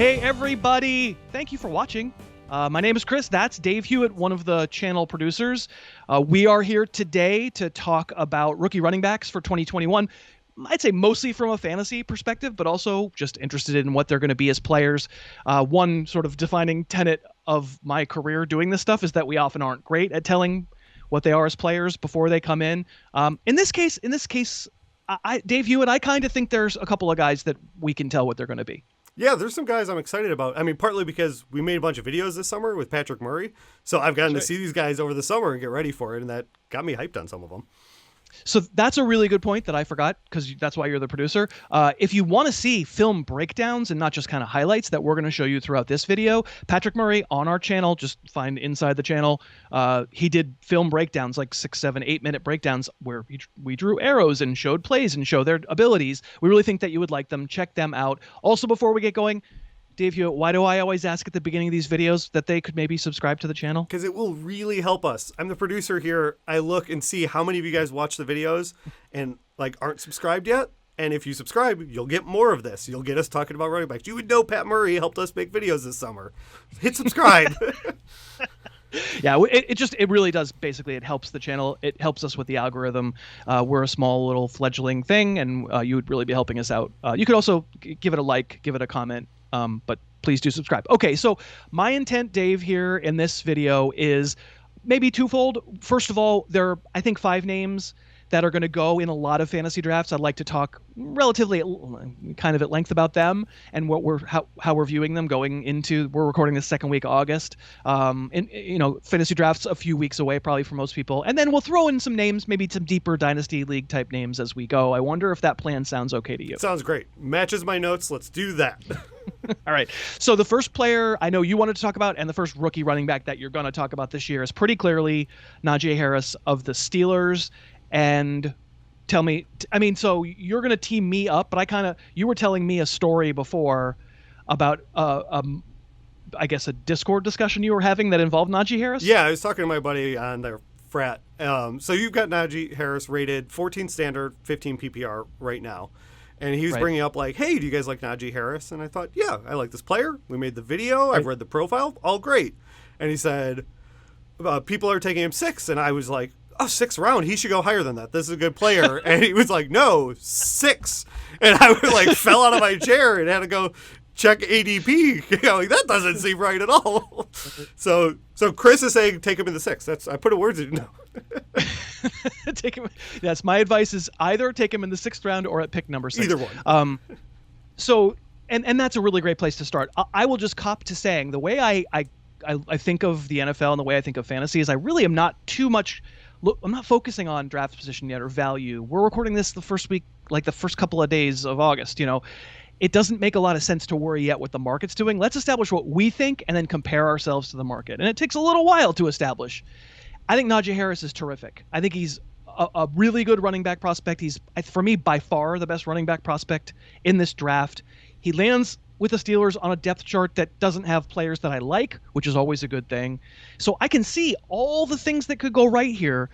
Hey everybody, thank you for watching. My name is Chris, that's Dave Huet, one of the channel producers. We are here today to talk about rookie running backs for 2021. I'd say mostly from a fantasy perspective, but also just interested in what they're going to be as players. One sort of defining tenet of my career doing this stuff is that we often aren't great at telling what they are as players before they come in. In this case, Dave Huet, I kind of think there's a couple of guys that we can tell what they're going to be. Yeah, there's some guys I'm excited about. I mean, partly because we made a bunch of videos this summer with Patrick Murray. So I've gotten to see these guys over the summer and get ready for it. And that got me hyped on some of them. So that's a really good point that I forgot, because that's why you're the producer. If you want to see film breakdowns and not just kind of highlights that we're going to show you throughout this video, Patrick Murray on our channel, just find inside the channel. He did film breakdowns, like 6, 7, 8 minute breakdowns where we drew arrows and showed plays and showed their abilities. We really think that you would like them. Check them out. Also, before we get going, Dave Huet, why do I always ask at the beginning of these videos that they could maybe subscribe to the channel? Because it will really help us. I'm the producer here. I look and see how many of you guys watch the videos and aren't subscribed yet. And if you subscribe, you'll get more of this. You'll get us talking about running backs. You would know Pat Murray helped us make videos this summer. Hit subscribe. Yeah, it really does. Basically, it helps the channel. It helps us with the algorithm. We're a small little fledgling thing, and you would really be helping us out. You could also give it a like, give it a comment. But please do subscribe. Okay, so my intent, Dave, here in this video is maybe twofold. First of all, there are, I think, 5 names that are going to go in a lot of fantasy drafts. I'd like to talk relatively kind of at length about them and how we're viewing them going into. We're recording the second week of August. And fantasy drafts a few weeks away probably for most people. And then we'll throw in some names, maybe some deeper dynasty league type names as we go. I wonder if that plan sounds okay to you. Sounds great. Matches my notes. Let's do that. All right. So the first player I know you wanted to talk about, and the first rookie running back that you're going to talk about this year, is pretty clearly Najee Harris of the Steelers. And tell me, so you're going to team me up, but you were telling me a story before about, I guess, a Discord discussion you were having that involved Najee Harris? Yeah, I was talking to my buddy on their frat. So you've got Najee Harris rated 14 standard, 15 PPR right now. And he was bringing up hey, do you guys like Najee Harris? And I thought, yeah, I like this player. We made the video. I've read the profile. All great. And he said, people are taking him 6. And I was like, oh, 6th round. He should go higher than that. This is a good player. And he was like, no, 6. And I fell out of my chair and had to go check ADP. That doesn't seem right at all. So Chris is saying take him in the 6th. I put a word in. No. Take him. Yes, my advice is either take him in the 6th round or at pick number 6. Either one. So that's a really great place to start. I will just cop to saying the way I think of the NFL and the way I think of fantasy is I really am not too much. I'm not focusing on draft position yet or value. We're recording this the first week, the first couple of days of August. It doesn't make a lot of sense to worry yet what the market's doing. Let's establish what we think and then compare ourselves to the market. And it takes a little while to establish. I think Najee Harris is terrific. I think he's a really good running back prospect. He's, for me, by far the best running back prospect in this draft. He lands with the Steelers on a depth chart that doesn't have players that I like, which is always a good thing. So I can see all the things that could go right here.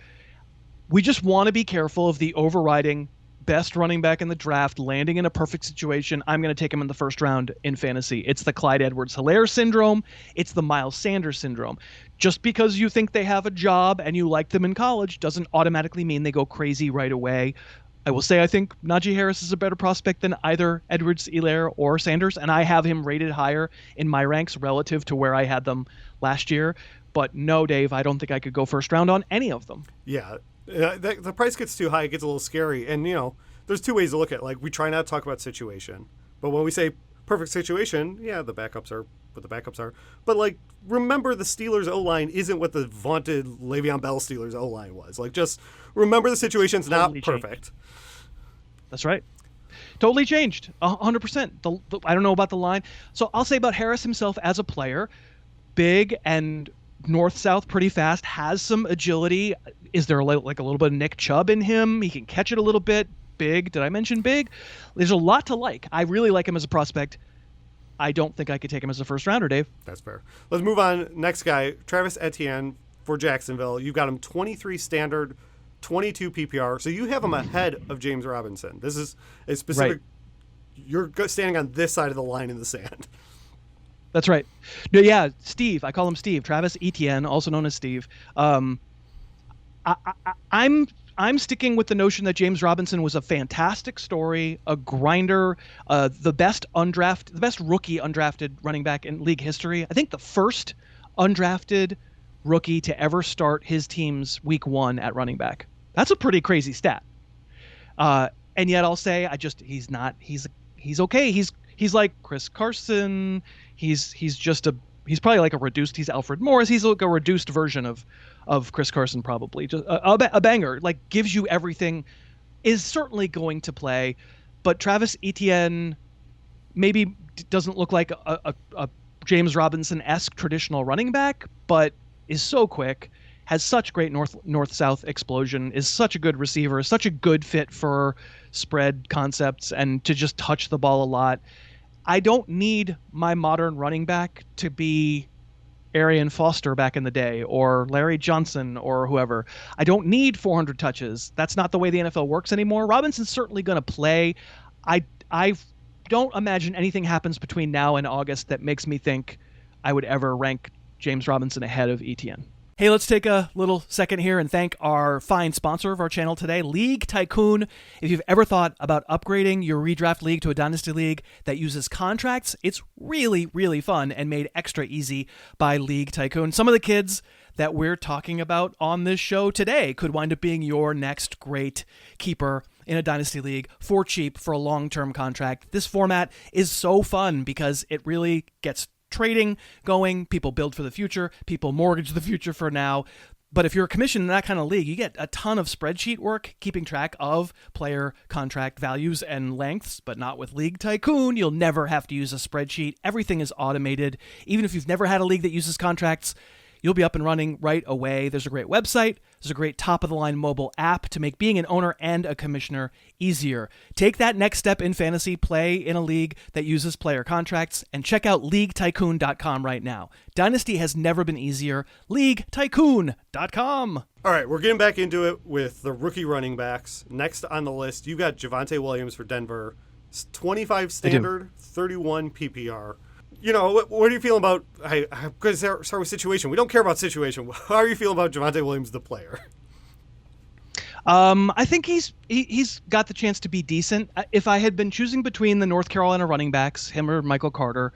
We just want to be careful of the overriding best running back in the draft landing in a perfect situation. I'm going to take him in the 1st round in fantasy. It's the Clyde Edwards-Helaire syndrome. It's the Miles Sanders syndrome. Just because you think they have a job and you like them in college doesn't automatically mean they go crazy right away. I will say I think Najee Harris is a better prospect than either Edwards-Helaire or Sanders, and I have him rated higher in my ranks relative to where I had them last year. But no, Dave, I don't think I could go 1st round on any of them. Yeah. The price gets too high, it gets a little scary. And, there's 2 ways to look at it. We try not to talk about situation. But when we say perfect situation, yeah, the backups are what the backups are. But, remember the Steelers' O-line isn't what the vaunted Le'Veon Bell Steelers' O-line was. Just remember the situation's totally not perfect. Changed. That's right. Totally changed. 100%. I don't know about the line. So I'll say about Harris himself as a player, big and north-south pretty fast, has some agility. Is there a little bit of Nick Chubb in him? He can catch it a little bit. Big. Did I mention big? There's a lot to like. I really like him as a prospect. I don't think I could take him as a 1st rounder, Dave. That's fair. Let's move on. Next guy, Travis Etienne for Jacksonville. You've got him 23 standard, 22 PPR. So you have him ahead of James Robinson. This is a specific. Right. You're standing on this side of the line in the sand. That's right. No, yeah, Steve. I call him Steve. Travis Etienne, also known as Steve. I'm sticking with the notion that James Robinson was a fantastic story, a grinder, the best rookie undrafted running back in league history. I think the first undrafted rookie to ever start his team's week 1 at running back. That's a pretty crazy stat. And yet I'll say he's okay. He's like Chris Carson. He's probably like he's Alfred Morris. He's like a reduced version of Chris Carson, probably. Just a banger, like gives you everything, is certainly going to play. But Travis Etienne maybe doesn't look like a James Robinson-esque traditional running back, but is so quick, has such great north-south explosion, is such a good receiver, such a good fit for spread concepts and to just touch the ball a lot. I don't need my modern running back to be Arian Foster back in the day or Larry Johnson or whoever. I don't need 400 touches. That's not the way the NFL works anymore. Robinson's certainly going to play. I don't imagine anything happens between now and August that makes me think I would ever rank James Robinson ahead of Etienne. Hey, let's take a little second here and thank our fine sponsor of our channel today, League Tycoon. If you've ever thought about upgrading your redraft league to a dynasty league that uses contracts, it's really, really fun and made extra easy by League Tycoon. Some of the kids that we're talking about on this show today could wind up being your next great keeper in a dynasty league for cheap for a long-term contract. This format is so fun because it really gets trading going. People build for the future. People mortgage the future for now. But if you're a commission in that kind of league, you get a ton of spreadsheet work keeping track of player contract values and lengths, but not with League Tycoon. You'll never have to use a spreadsheet. Everything is automated. Even if you've never had a league that uses contracts, you'll be up and running right away. There's a great website. There's a great top-of-the-line mobile app to make being an owner and a commissioner easier. Take that next step in fantasy, play in a league that uses player contracts, and check out LeagueTycoon.com right now. Dynasty has never been easier. LeagueTycoon.com. All right, we're getting back into it with the rookie running backs. Next on the list, you got Javonte Williams for Denver. 25 standard, 31 PPR. You know, what are you feeling about, because start with situation. We don't care about situation. How are you feeling about Javonte Williams, the player? I think he's got the chance to be decent. If I had been choosing between the North Carolina running backs, him or Michael Carter,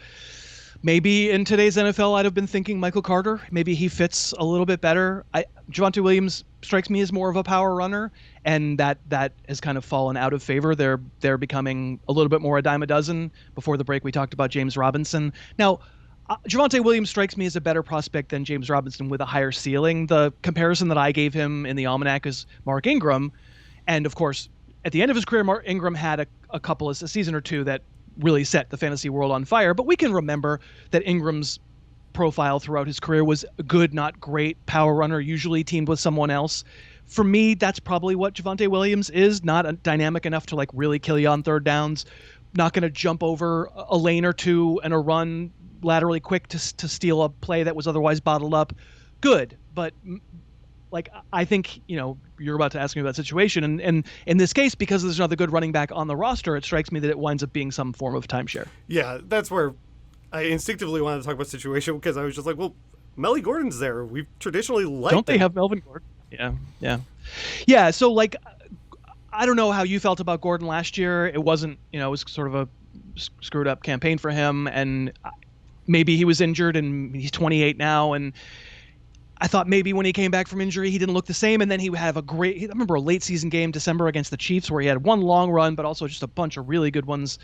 maybe in today's NFL I'd have been thinking Michael Carter. Maybe he fits a little bit better. Javonte Williams strikes me as more of a power runner, and that has kind of fallen out of favor. They're becoming a little bit more a dime a dozen. Before the break, we talked about James Robinson. Now, Javonte Williams strikes me as a better prospect than James Robinson with a higher ceiling. The comparison that I gave him in the almanac is Mark Ingram, and of course, at the end of his career, Mark Ingram had a season or two that really set the fantasy world on fire. But we can remember that Ingram's profile throughout his career was a good, not great power runner, usually teamed with someone else. For me, that's probably what Javonte Williams is, not dynamic enough to like really kill you on third downs, not going to jump over a lane or two and a run laterally quick to steal a play that was otherwise bottled up. Good, but like I think, you know, you're about to ask me about the situation, and in this case, because there's another good running back on the roster, it strikes me that it winds up being some form of timeshare. Yeah, that's where I instinctively wanted to talk about situation, because I was just like, well, Melly Gordon's there. We've traditionally liked Don't they have Melvin Gordon? Yeah. So like, I don't know how you felt about Gordon last year. It wasn't, you know, it was sort of a screwed up campaign for him, and maybe he was injured, and he's 28 now, and I thought maybe when he came back from injury, he didn't look the same. And then he would have I remember a late season game, December, against the Chiefs, where he had one long run, but also just a bunch of really good ones,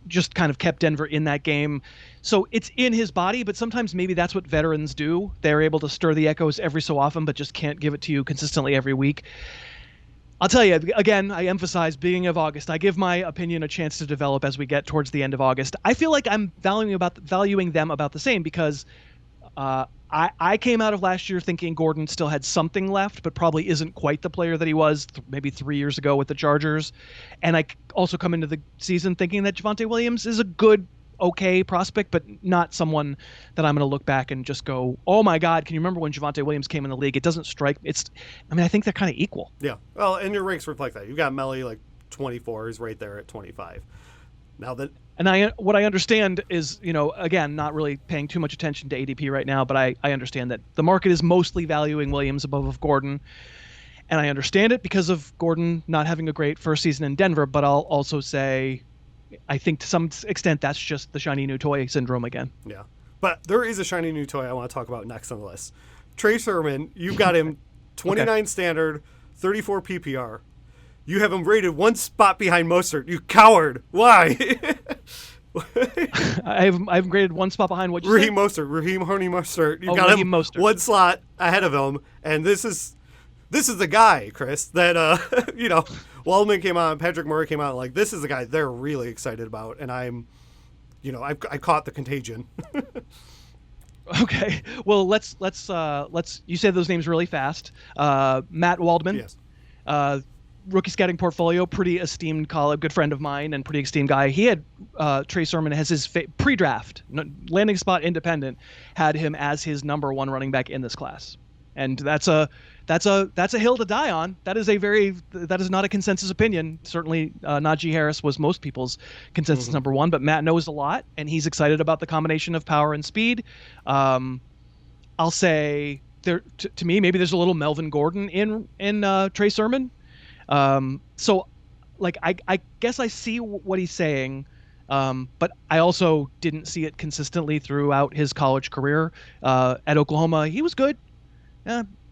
just kind of kept Denver in that game. So it's in his body, but sometimes maybe that's what veterans do. They're able to stir the echoes every so often, but just can't give it to you consistently every week. I'll tell you, again, I emphasize beginning of August. I give my opinion a chance to develop as we get towards the end of August. I feel like I'm valuing them about the same, because I came out of last year thinking Gordon still had something left, but probably isn't quite the player that he was maybe 3 years ago with the Chargers. And I also come into the season thinking that Javonte Williams is a good, okay prospect, but not someone that I'm going to look back and just go, oh my God, can you remember when Javonte Williams came in the league? It doesn't strike. I think they're kind of equal. Yeah. Well, and your ranks reflect that. You got Melly like 24. He's right there at 25. Now what I understand is, again, not really paying too much attention to ADP right now, but I understand that the market is mostly valuing Williams above Gordon. And I understand it because of Gordon not having a great first season in Denver, but I'll also say I think to some extent that's just the shiny new toy syndrome again. Yeah. But there is a shiny new toy I want to talk about next on the list. Trey Sermon, you've got him 29 okay. Standard, 34 PPR. You have him rated one spot behind Mostert. You coward. Why? I have him graded one spot behind what you Raheem Mostert. Raheem Mostert. You got him Mostert. One slot ahead of him. And this is the guy, Chris, that, Waldman came out, Patrick Murray came out. Like, this is the guy they're really excited about. And I caught the contagion. Okay. Well, let's you said those names really fast. Matt Waldman. Yes. Rookie scouting portfolio, pretty esteemed colleague, good friend of mine and pretty esteemed guy. He had Trey Sermon as his pre-draft, landing spot independent, had him as his number one running back in this class. And that's a hill to die on. That is not a consensus opinion. Certainly Najee Harris was most people's consensus number one, but Matt knows a lot and he's excited about the combination of power and speed. I'll say there to me, maybe there's a little Melvin Gordon in Trey Sermon. So like, I guess I see what he's saying. But I also didn't see it consistently throughout his college career. At Oklahoma, he was good.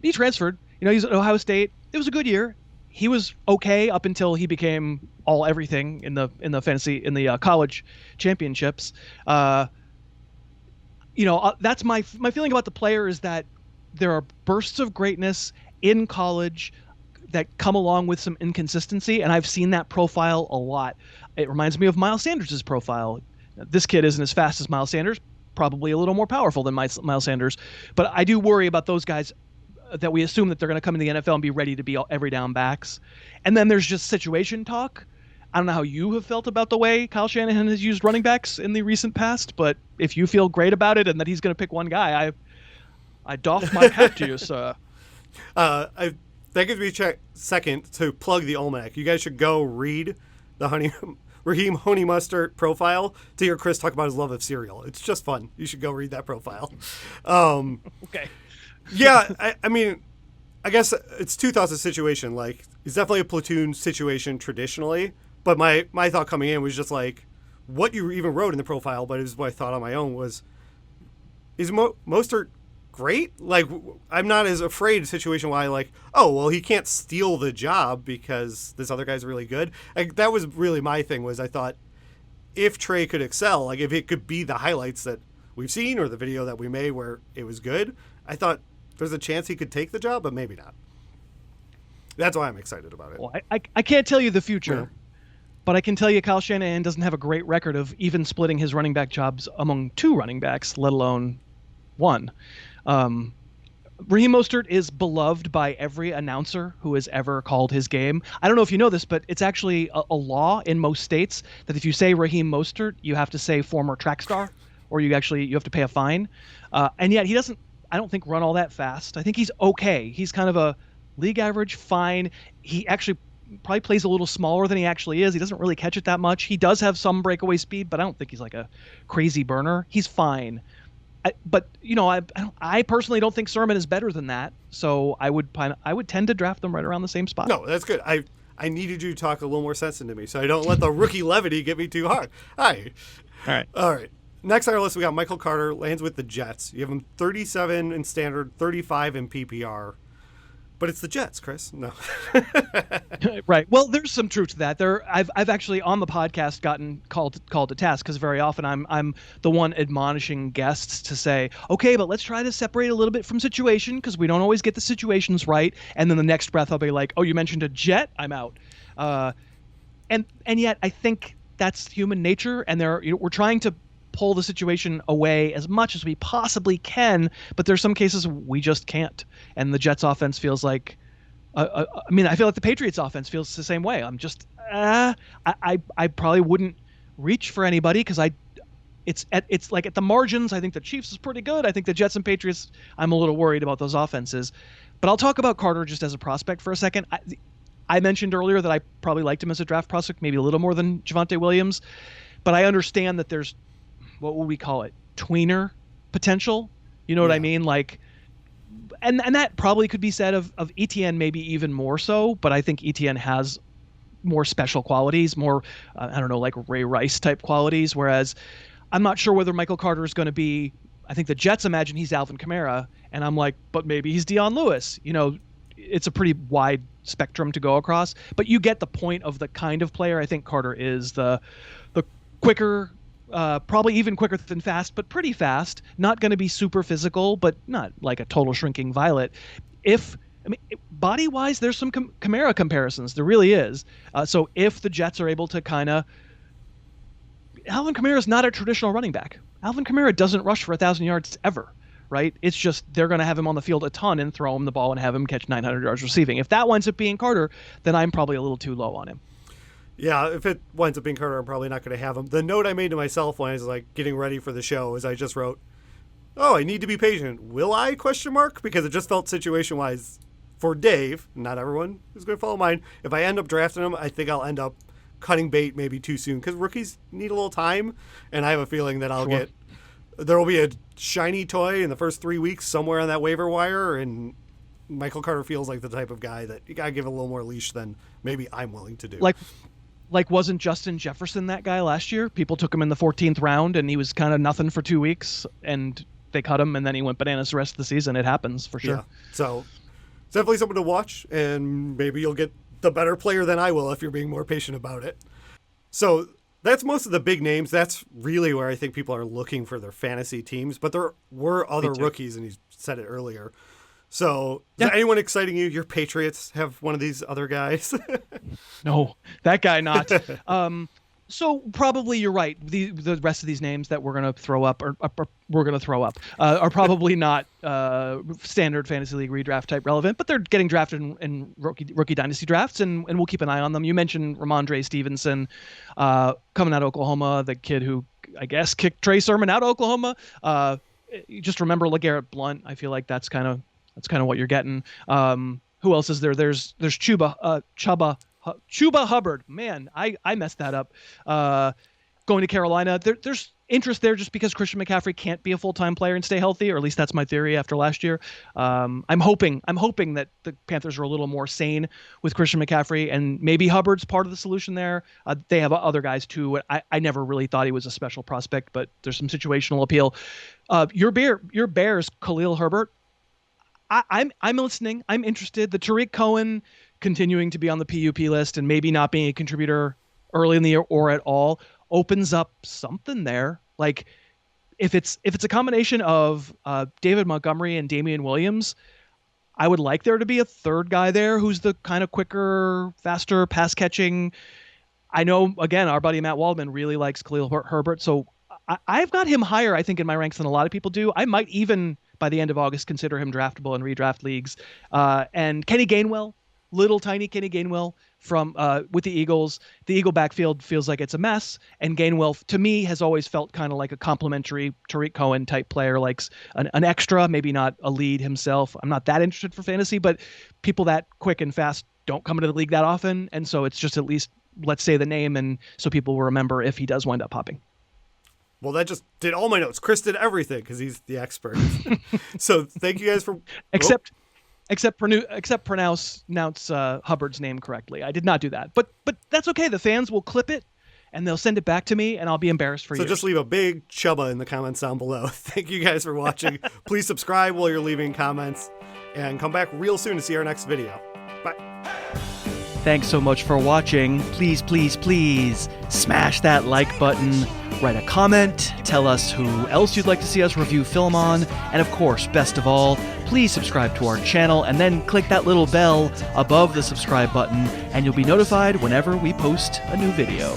He transferred. He's at Ohio State. It was a good year. He was okay up until he became everything in the college championships. That's my feeling about the player is that there are bursts of greatness in college that come along with some inconsistency, and I've seen that profile a lot. It reminds me of Miles Sanders' profile. This kid isn't as fast as Miles Sanders, probably a little more powerful than Miles Sanders, but I do worry about those guys that we assume that they're going to come in the NFL and be ready to be every down backs. And then there's just situation talk. I don't know how you have felt about the way Kyle Shanahan has used running backs in the recent past, but if you feel great about it and that he's going to pick one guy, I doff my hat to you, sir. That gives me a second to plug the Almanac. You guys should go read the Raheem Honey Mustard profile to hear Chris talk about his love of cereal. It's just fun. You should go read that profile. Okay. Yeah, I mean, I guess it's 2000 situation. Like, it's definitely a platoon situation traditionally. But my thought coming in was just like, what you even wrote in the profile, but it was what I thought on my own was, is Mostert great? Like, I'm not as afraid of a situation where I like, oh, well, he can't steal the job because this other guy's really good. Like, that was really my thing was I thought if Trey could excel, like if it could be the highlights that we've seen or the video that we made where it was good, I thought there's a chance he could take the job, but maybe not. That's why I'm excited about it. Well, I can't tell you the future, but I can tell you Kyle Shanahan doesn't have a great record of even splitting his running back jobs among two running backs, let alone one. Raheem Mostert is beloved by every announcer who has ever called his game. I don't know if you know this, but it's actually a law in most states that if you say Raheem Mostert, you have to say former track star, or you have to pay a fine. And yet he doesn't, I don't think, run all that fast. I think he's okay. He's kind of a league average, fine. He actually probably plays a little smaller than he actually is. He doesn't really catch it that much. He does have some breakaway speed, but I don't think he's like a crazy burner. He's fine. I personally don't think Sermon is better than that. So I would tend to draft them right around the same spot. No, that's good. I needed you to talk a little more sense into me, so I don't let the rookie levity get me too hard. All right. Next on our list, we got Michael Carter, lands with the Jets. You have him 37 in standard, 35 in PPR. But it's the Jets, Chris. No. Right. Well, there's some truth to that. I've actually on the podcast gotten called to task because very often I'm the one admonishing guests to say, okay, but let's try to separate a little bit from situation because we don't always get the situations right. And then the next breath I'll be like, oh, you mentioned a Jet, I'm out. And yet I think that's human nature, and we're trying to pull the situation away as much as we possibly can, but there's some cases we just can't. And the Jets offense feels like, I feel like the Patriots offense feels the same way. I'm just, I probably wouldn't reach for anybody because it's like at the margins. I think the Chiefs is pretty good. I think the Jets and Patriots, I'm a little worried about those offenses. But I'll talk about Carter just as a prospect for a second. I mentioned earlier that I probably liked him as a draft prospect, maybe a little more than Javonte Williams. but I understand that there's, what would we call it, tweener potential. You know what I mean? Like, and that probably could be said of Etienne, maybe even more so. But I think Etienne has more special qualities, more I don't know, like Ray Rice type qualities. Whereas I'm not sure whether Michael Carter is going to be. I think the Jets imagine he's Alvin Kamara, and I'm like, but maybe he's Dion Lewis. You know, it's a pretty wide spectrum to go across. But you get the point of the kind of player I think Carter is. The quicker. Probably even quicker than fast, but pretty fast. Not going to be super physical, but not like a total shrinking violet. Body-wise, there's some Kamara comparisons. There really is. So if the Jets are able to kind of... Alvin Kamara is not a traditional running back. Alvin Kamara doesn't rush for 1,000 yards ever, right? It's just they're going to have him on the field a ton and throw him the ball and have him catch 900 yards receiving. If that winds up being Carter, then I'm probably a little too low on him. Yeah, if it winds up being Carter, I'm probably not going to have him. The note I made to myself when I was like getting ready for the show is I just wrote, "Oh, I need to be patient. Will I?" ? Because it just felt situation-wise for Dave. Not everyone is going to follow mine. If I end up drafting him, I think I'll end up cutting bait maybe too soon because rookies need a little time, and I have a feeling that there will be a shiny toy in the first 3 weeks somewhere on that waiver wire, and Michael Carter feels like the type of guy that you got to give a little more leash than maybe I'm willing to do. Like wasn't Justin Jefferson that guy last year? People took him in the 14th round, and he was kind of nothing for 2 weeks, and they cut him, and then he went bananas the rest of the season. It happens, for sure. Yeah. So it's definitely something to watch, and maybe you'll get the better player than I will if you're being more patient about it. So that's most of the big names. That's really where I think people are looking for their fantasy teams, but there were other rookies, and you said it earlier. So, is there anyone exciting you? Your Patriots have one of these other guys? No, that guy not. So probably you're right. The rest of these names that we're going to throw up are probably not standard fantasy league redraft type relevant, but they're getting drafted in rookie dynasty drafts, and we'll keep an eye on them. You mentioned Ramondre Stevenson coming out of Oklahoma, the kid who I guess kicked Trey Sermon out of Oklahoma. You just remember LeGarrette Blount. I feel like that's kind of what you're getting. Who else is there? There's Chuba Hubbard. Man, I messed that up. Going to Carolina. There's interest there just because Christian McCaffrey can't be a full-time player and stay healthy, or at least that's my theory after last year. I'm hoping that the Panthers are a little more sane with Christian McCaffrey, and maybe Hubbard's part of the solution there. They have other guys too. I never really thought he was a special prospect, but there's some situational appeal. Your Bears, Khalil Herbert. I'm listening. I'm interested. The Tariq Cohen continuing to be on the PUP list and maybe not being a contributor early in the year or at all opens up something there. Like if it's a combination of David Montgomery and Damian Williams, I would like there to be a third guy there who's the kind of quicker, faster pass catching. I know, again, our buddy Matt Waldman really likes Khalil Herbert, so I've got him higher, I think, in my ranks than a lot of people do. I might even, by the end of August, consider him draftable in redraft leagues. And Kenny Gainwell, little tiny Kenny Gainwell from with the Eagles. The Eagle backfield feels like it's a mess, and Gainwell, to me, has always felt kind of like a complimentary Tariq Cohen type player, like an extra, maybe not a lead himself. I'm not that interested for fantasy, but people that quick and fast don't come into the league that often, and so it's just at least let's say the name, and so people will remember if he does wind up popping. Well, that just did all my notes. Chris did everything because he's the expert. So thank you guys for except pronounce Hubbard's name correctly. I did not do that, but that's okay. The fans will clip it and they'll send it back to me, and I'll be embarrassed for you. So just leave a big chubba in the comments down below. Thank you guys for watching. Please subscribe while you're leaving comments, and come back real soon to see our next video. Bye. Thanks so much for watching. Please, please, please smash that like button, write a comment, tell us who else you'd like to see us review film on, and of course, best of all, please subscribe to our channel and then click that little bell above the subscribe button, and you'll be notified whenever we post a new video.